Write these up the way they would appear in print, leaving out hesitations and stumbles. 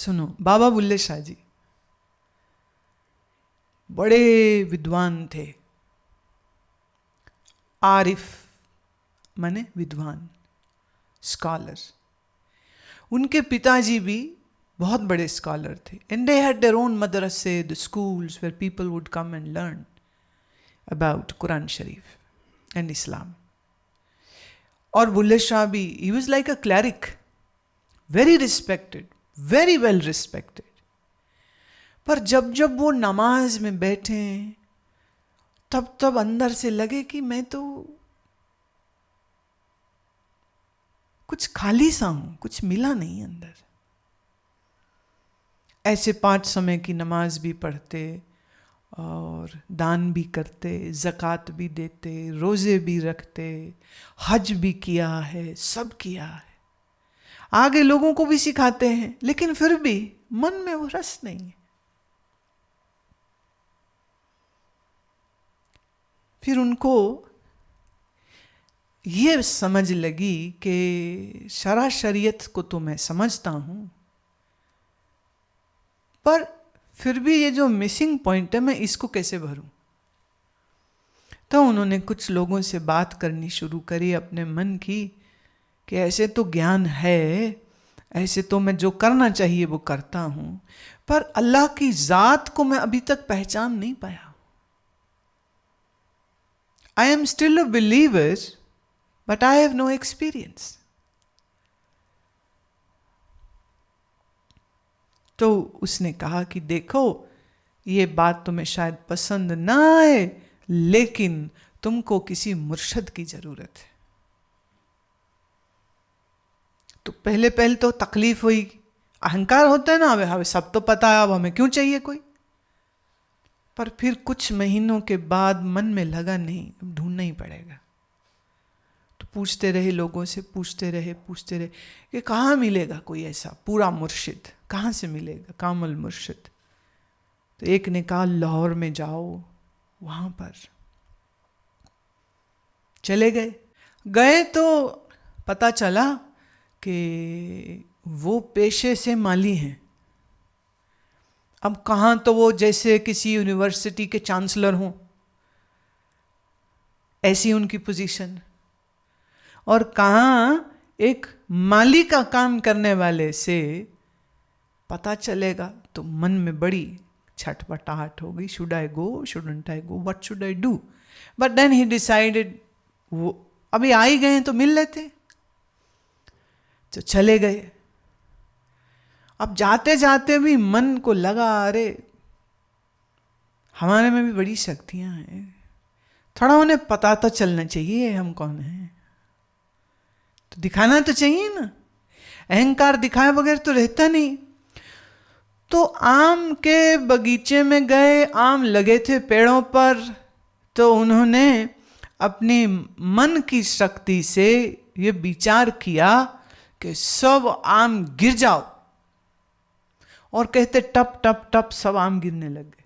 सुनो, बाबा बुल्ले शाह जी बड़े विद्वान थे। आरिफ माने विद्वान, स्कॉलर। उनके पिताजी भी बहुत बड़े स्कॉलर थे। And they had their own मदरसे, the schools where people would come and learn about Quran Sharif and Islam. और बुल्ले शाह भी, he was like a cleric, very respected, very well respected. पर जब जब वो नमाज में बैठे तब तब अंदर से लगे कि मैं तो कुछ खाली सा हूं, कुछ मिला नहीं अंदर। ऐसे 5 समय की नमाज भी पढ़ते और दान भी करते, ज़कात भी देते, रोज़े भी रखते, हज भी किया है, सब किया है, आगे लोगों को भी सिखाते हैं, लेकिन फिर भी मन में वो रस नहीं है। फिर उनको ये समझ लगी कि शरा शरीयत को तो मैं समझता हूं, पर फिर भी ये जो मिसिंग पॉइंट है मैं इसको कैसे भरूं। तो उन्होंने कुछ लोगों से बात करनी शुरू करी अपने मन की कि ऐसे तो ज्ञान है, ऐसे तो मैं जो करना चाहिए वो करता हूं, पर अल्लाह की जात को मैं अभी तक पहचान नहीं पाया। I am still a believer, but I have no experience. तो उसने कहा कि देखो, ये बात तुम्हें शायद पसंद ना आए, लेकिन तुमको किसी मुर्शद की जरूरत है। तो पहले पहले तो तकलीफ हुई, अहंकार होता है ना, हमें सब तो पता है, अब हमें क्यों चाहिए कोई। पर फिर कुछ महीनों के बाद मन में लगा नहीं, अब ढूंढना ही पड़ेगा। तो पूछते रहे लोगों से, पूछते रहे कि कहाँ मिलेगा कोई ऐसा पूरा मुर्शिद, कहाँ से मिलेगा कामल मुर्शिद। तो एक ने कहा लाहौर में जाओ, वहां पर चले गए तो पता चला कि वो पेशे से माली हैं। अब कहाँ तो वो जैसे किसी यूनिवर्सिटी के चांसलर हों, ऐसी उनकी पोजीशन, और कहाँ एक माली का काम करने वाले से पता चलेगा। तो मन में बड़ी छटपटाहट हो गई, should I go, shouldn't I go, what should I do. But then he decided, वो अभी आ ही गए तो मिल लेते। तो चले गए। अब जाते जाते भी मन को लगा, अरे हमारे में भी बड़ी शक्तियां हैं, थोड़ा उन्हें पता तो चलना चाहिए हम कौन हैं, तो दिखाना तो चाहिए ना। अहंकार दिखाए बगैर तो रहता नहीं। तो आम के बगीचे में गए, आम लगे थे पेड़ों पर, तो उन्होंने अपनी मन की शक्ति से ये विचार किया कि सब आम गिर जाओ, और कहते टप टप टप सब आम गिरने लग गए।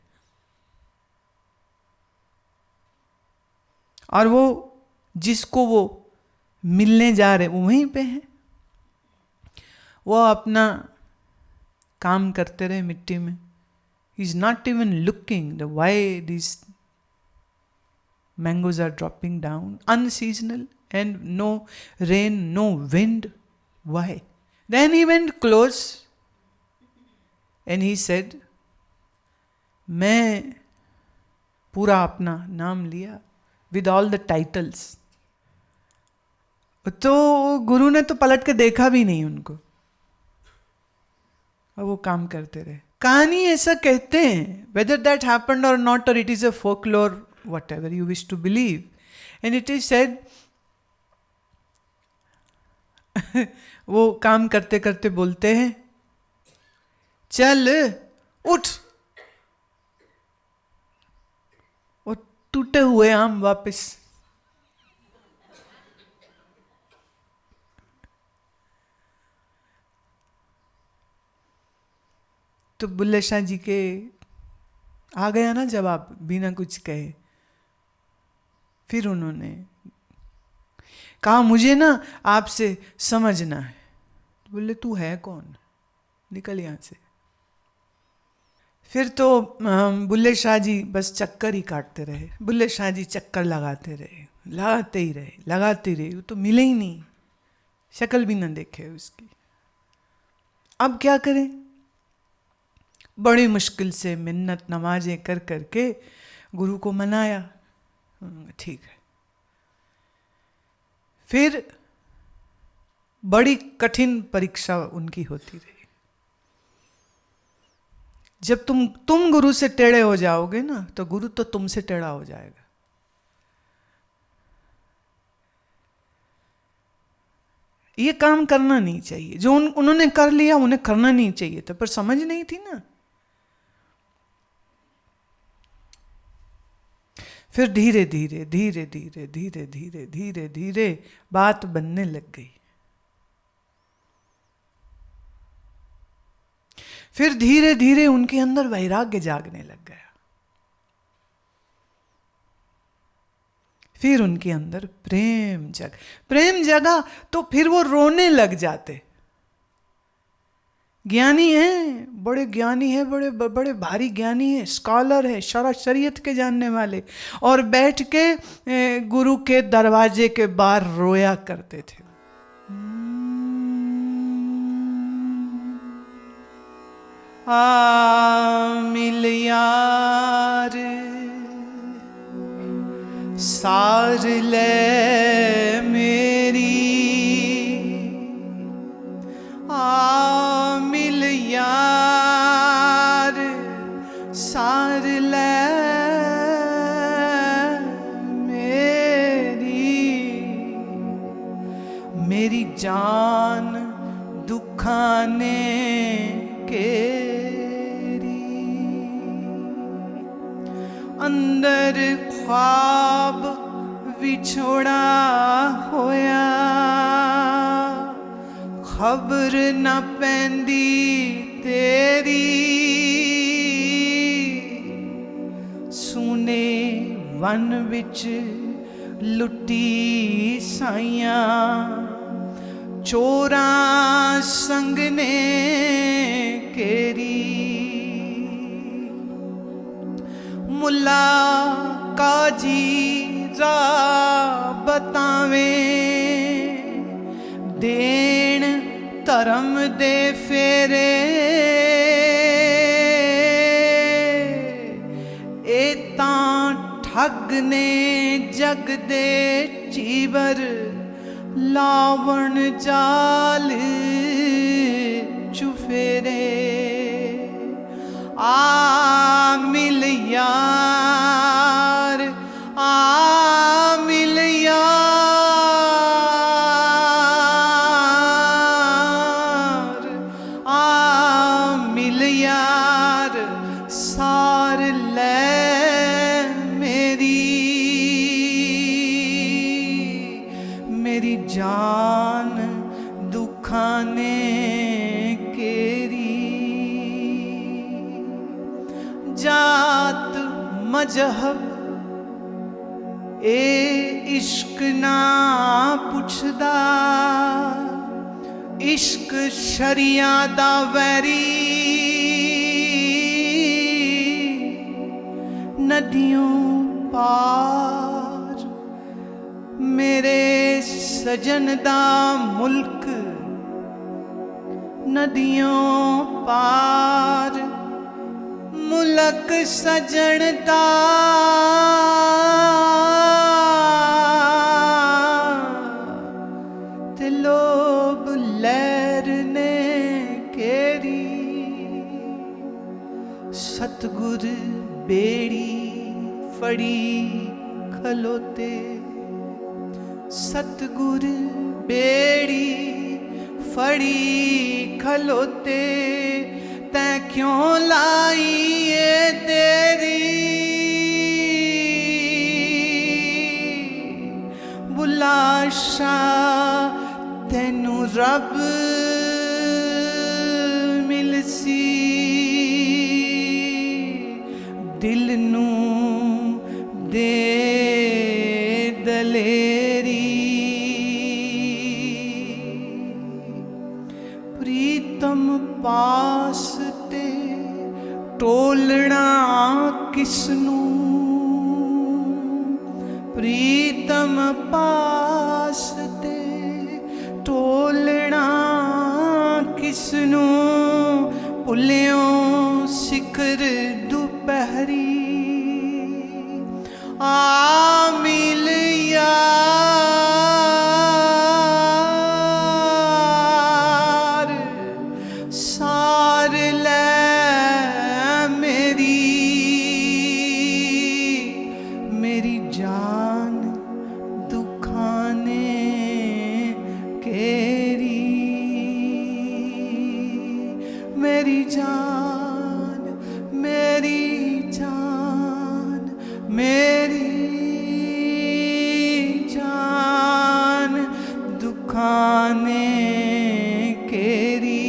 और वो जिसको वो मिलने जा रहे वो वहीं पे हैं। वो अपना काम करते रहे मिट्टी में। He is not even looking the why this mangoes are dropping down unseasonal and no rain, no wind, why. Then he went close and he said, मैं पूरा अपना नाम लिया विद ऑल द टाइटल्स। तो गुरु ने तो पलट के देखा भी नहीं उनको, और वो काम करते रहे। कहानी ऐसा कहते हैं, वेदर दैट हैपेंड और नॉट, और it is a folklore, whatever you wish to believe, and it is said, वो काम करते करते बोलते हैं, चल उठ, और टूटे हुए आम वापस। तो बुल्ले शाह जी के आ गया ना जवाब, बिना कुछ कहे। फिर उन्होंने कहा, मुझे ना आपसे समझना है। बोले तू है कौन, निकल यहां से। फिर तो बुल्ले शाह जी बस चक्कर ही काटते रहे, बुल्ले शाह जी चक्कर लगाते रहे, लगाते ही रहे, लगाते रहे, वो तो मिले ही नहीं, शक्ल भी न देखे उसकी। अब क्या करें? बड़ी मुश्किल से मिन्नत नमाजें कर करके गुरु को मनाया, ठीक है। फिर बड़ी कठिन परीक्षा उनकी होती रही। जब तुम गुरु से टेढ़े हो जाओगे ना, तो गुरु तो तुमसे टेढ़ा हो जाएगा। ये काम करना नहीं चाहिए, जो उन्होंने कर लिया उन्हें करना नहीं चाहिए था, पर समझ नहीं थी ना। फिर धीरे धीरे धीरे धीरे धीरे धीरे धीरे धीरे बात बनने लग गई। फिर धीरे धीरे उनके अंदर वैराग्य जागने लग गया। फिर उनके अंदर प्रेम जगा तो फिर वो रोने लग जाते। ज्ञानी हैं, बड़े ज्ञानी हैं, बड़े बड़े भारी ज्ञानी हैं, स्कॉलर है, शरीयत के जानने वाले, और बैठ के गुरु के दरवाजे के बाहर रोया करते थे। मिल यार सार ले मेरी, मिल यार सार ले मेरी जान दुखाने केरी, अंदर ख्वाब विछोड़ा होया, खबर न पैंदी तेरी, सुने वन विच लुटी साइयां, चोरां संग ने केरी, मुल्ला काजी राह बतावें, देन धर्म दे फेरे, ए तां ठग ने जग दे चीवर, लावण जाल चुफेरे, मिल यार मिल यार मिल यार सार ले मेरी जान दुखाने केरी, जात मजहब ए इश्क ना पुछदा, इश्क शरिया दा वैरी, नदियों पार मेरे सजन दा मुल्क, नदियों पार मुल्क सजन दा, ते लोभ लहर ने केरी, सतगुर बेड़ी फड़ी खलोते, सतगुर बेड़ी फड़ी खलोते, तैं क्यों लाई ये तेरी, बुला शाह तैनू रब मिलसी, दिल नू दे दलेरी, प्रीतम पास ते टोलना किसनू प्रीतम पास ते, टोलना किसनू भुल्यों शिखर दुपहरी। आ मिल यार सार ले मेरी जान दुखाने केरी, मेरी जान मेरी जान मेरी जान दुखाने केरी।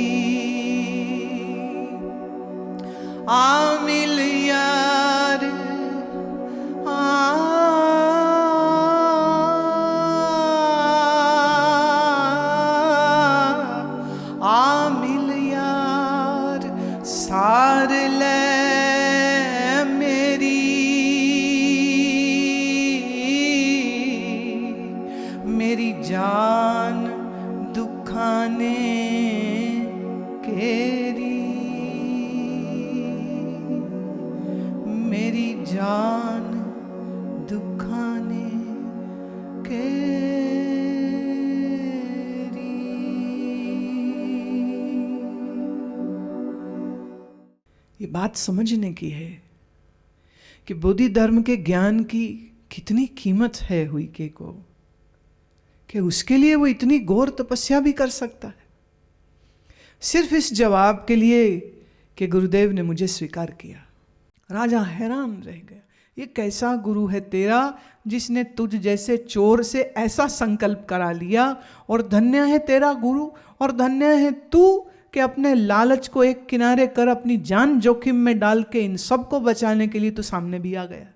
आ मिल यार आ मिल यार सार ले मेरी जान दुखाने केरी, मेरी जान दुखाने केरी। ये बात समझने की है कि बोधि धर्म के ज्ञान की कितनी कीमत है हुईके को, कि उसके लिए वो इतनी घोर तपस्या भी कर सकता है, सिर्फ इस जवाब के लिए कि गुरुदेव ने मुझे स्वीकार किया। राजा हैरान रह गया, ये कैसा गुरु है तेरा जिसने तुझ जैसे चोर से ऐसा संकल्प करा लिया, और धन्य है तेरा गुरु और धन्य है तू कि अपने लालच को एक किनारे कर अपनी जान जोखिम में डाल के इन सबको बचाने के लिए तू सामने भी आ गया।